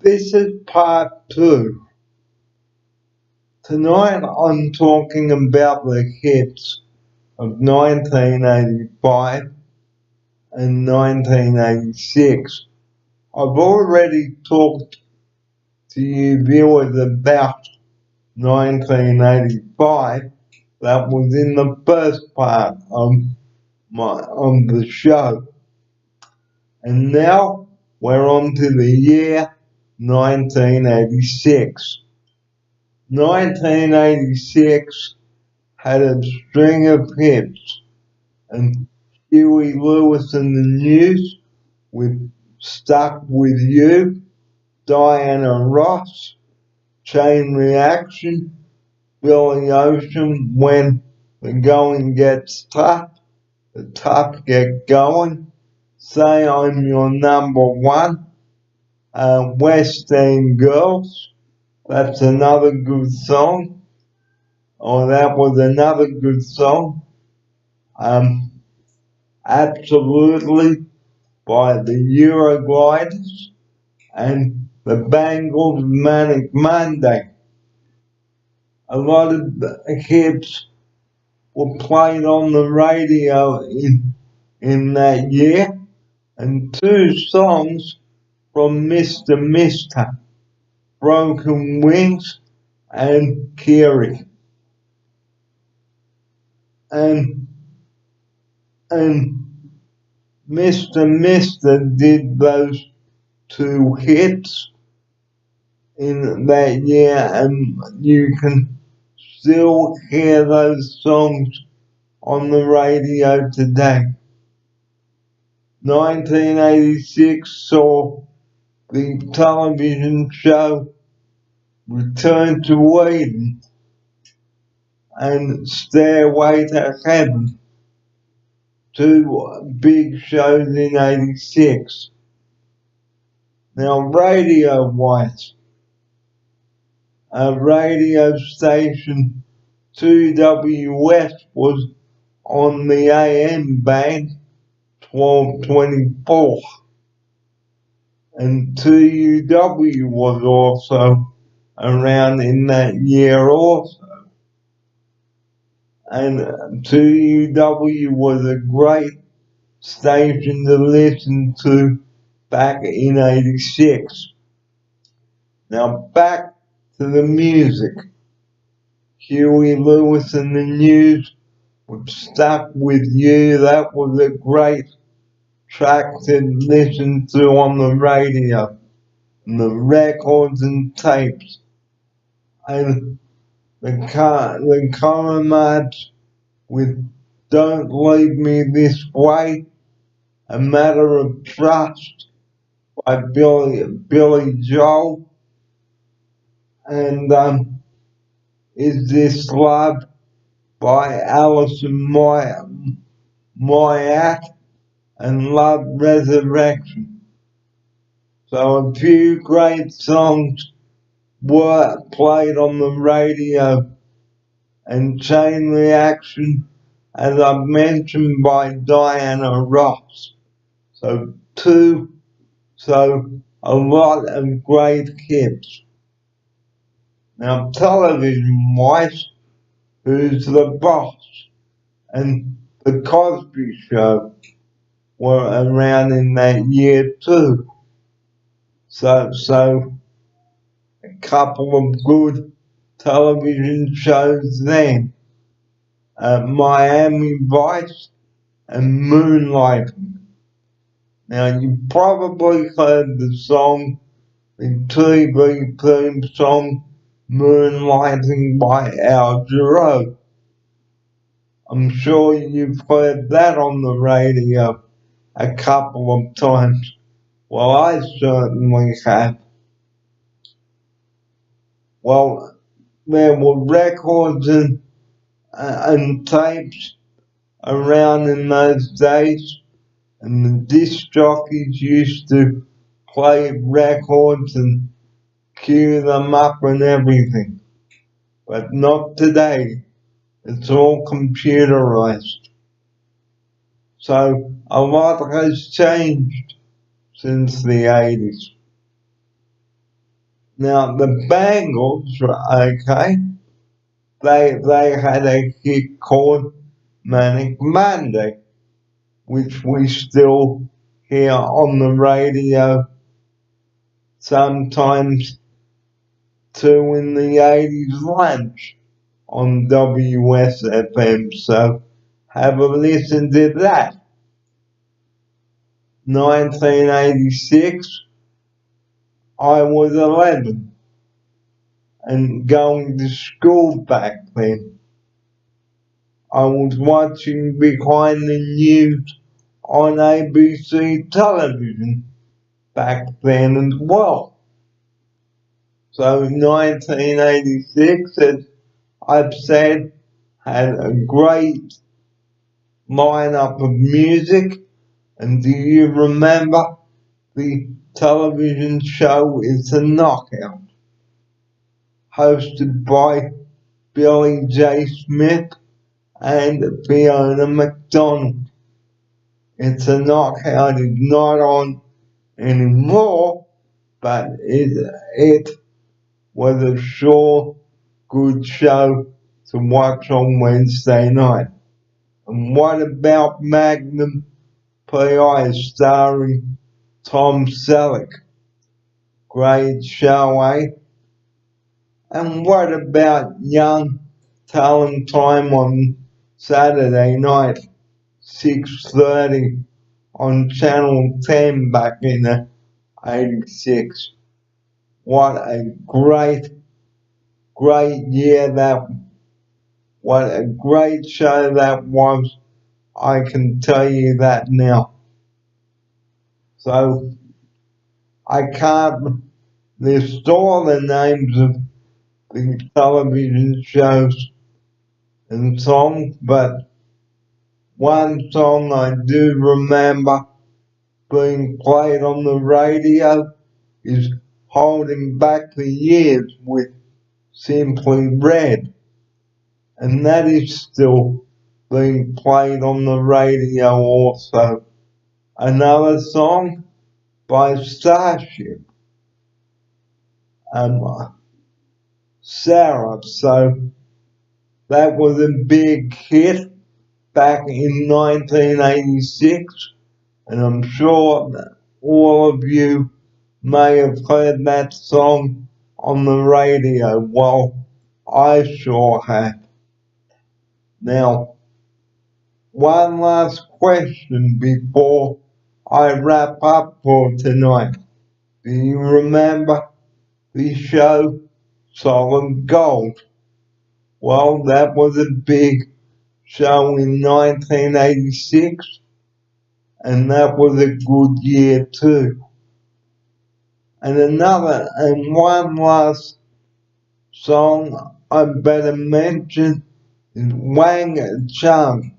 This is part 2. Tonight I'm talking about the hits of 1985 and 1986. I've already talked to you viewers about 1985. That was in the first part of the show. And now we're on to the year 1986. 1986 had a string of hits, and Huey Lewis and the News with Stuck With You, Diana Ross, Chain Reaction, Billy Ocean, When the Going Gets Tough, the Tough Get Going, Say I'm Your Number One, West End Girls, that's another good song. That was another good song. Absolutely by the Eurogliders and the Bangles Manic Monday. A lot of hits were played on the radio in that year, and 2 songs from Mr. Mister, Broken Wings and Kiri. And Mr. Mister did those 2 hits in that year, and you can still hear those songs on the radio today. 1986 saw the television show Return to Eden and Stairway to Heaven, 2 big shows in 86. Now, radio-wise, a radio station 2WS was on the AM band 1224, and 2UW was also around in that year also. And 2UW was a great station to listen to back in 86. Now back to the music. Huey Lewis and the News was Stuck With You. That was a great track to listen to on the radio, and the records and tapes. And the Comrades with Don't Leave Me This Way, A Matter of Trust by Billy Joel, and Is This Love by Alison Moyet, and Love Resurrection. So a few great songs were played on the radio, and Chain Reaction, as I've mentioned, by Diana Ross. So a lot of great hits. Now television-wise, Who's the Boss and The Cosby Show were around in that year too. So a couple of good television shows then. Miami Vice and Moonlighting. Now you probably heard the TV theme song Moonlighting by Al Jarreau. I'm sure you've heard that on the radio a couple of times. Well, I certainly have. Well, there were records and tapes around in those days, and the disc jockeys used to play records and cue them up and everything. But not today. It's all computerized. So a lot has changed since the 80s. Now the Bangles, okay, they had a hit called Manic Monday, which we still hear on the radio sometimes too in the 80s lunch on WSFM. So have a listen to that. 1986, I was 11 and going to school back then. I was watching Behind the News on ABC television back then as well. So 1986, as I've said, had a great lineup of music. And do you remember the television show It's a Knockout, hosted by Billy J. Smith and Fiona McDonald? It's a Knockout is not on anymore, but it was a sure good show to watch on Wednesday night. And what about Magnum PI starring Tom Selleck? Great show, eh? And what about Young Talent Time on Saturday night, 6:30 on Channel 10 back in the 86? What a great year what a great show that was. I can tell you that now. So I can't list all the names of the television shows and songs, but one song I do remember being played on the radio is Holding Back the Years with Simply Red. And that is still being played on the radio also. Another song by Starship, Sarah. So that was a big hit back in 1986, and I'm sure that all of you may have heard that song on the radio. Well, I sure have. Now, one last question before I wrap up for tonight. Do you remember the show Solid Gold? Well, that was a big show in 1986, and that was a good year too. And one last song I better mention is Wang Chung.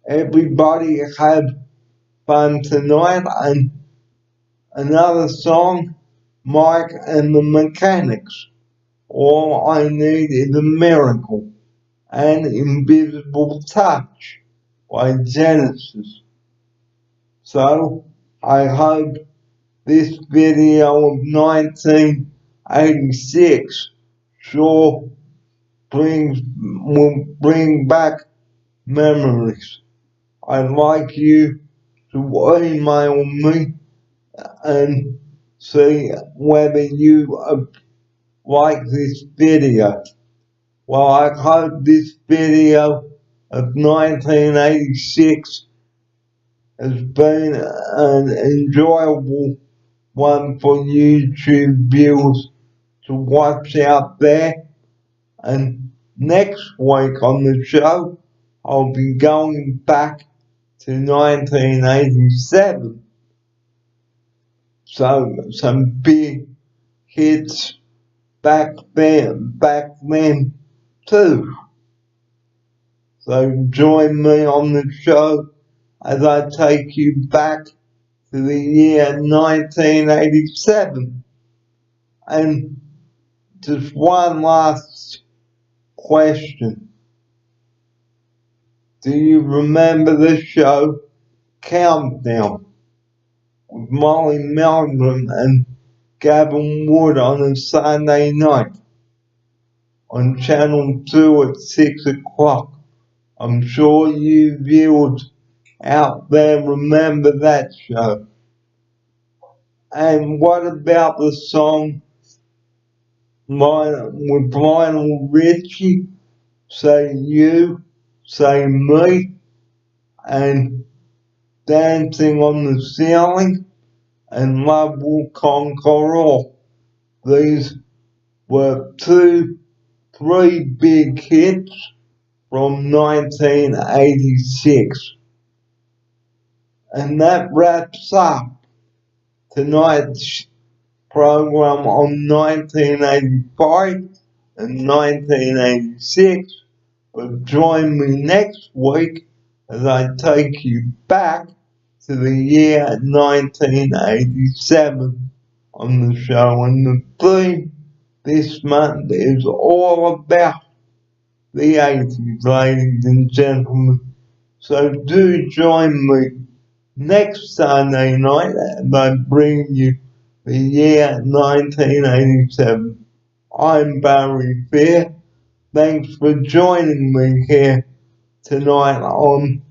Everybody have fun tonight. And another song, Mike and the Mechanics. All I Need is a Miracle. And Invisible Touch by Genesis. So I hope this video of 1986 sure will bring back memories. I'd like you to email me and see whether you like this video. Well, I hope this video of 1986 has been an enjoyable one for YouTube viewers to watch out there. And next week on the show, I'll be going back to 1987. So some big hits back then too. So join me on the show as I take you back to the year 1987. And just one last question. Do you remember the show Countdown with Molly Meldrum and Gavin Wood on a Sunday night on Channel 2 at 6 o'clock. I'm sure you viewers out there remember that show. And what about the song with Lionel Richie, Say You, Say Me, and Dancing on the Ceiling, and Love Will Conquer All? These were three big hits from 1986. And that wraps up tonight's program on 1985 and 1986. But join me next week as I take you back to the year 1987 on the show. And the theme this month is all about the 80s, ladies and gentlemen. So do join me next Sunday night as I bring you the year 1987. I'm Barry Fair. Thanks for joining me here tonight on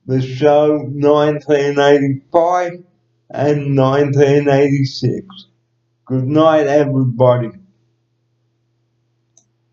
the show 1985 and 1986. Good night, everybody.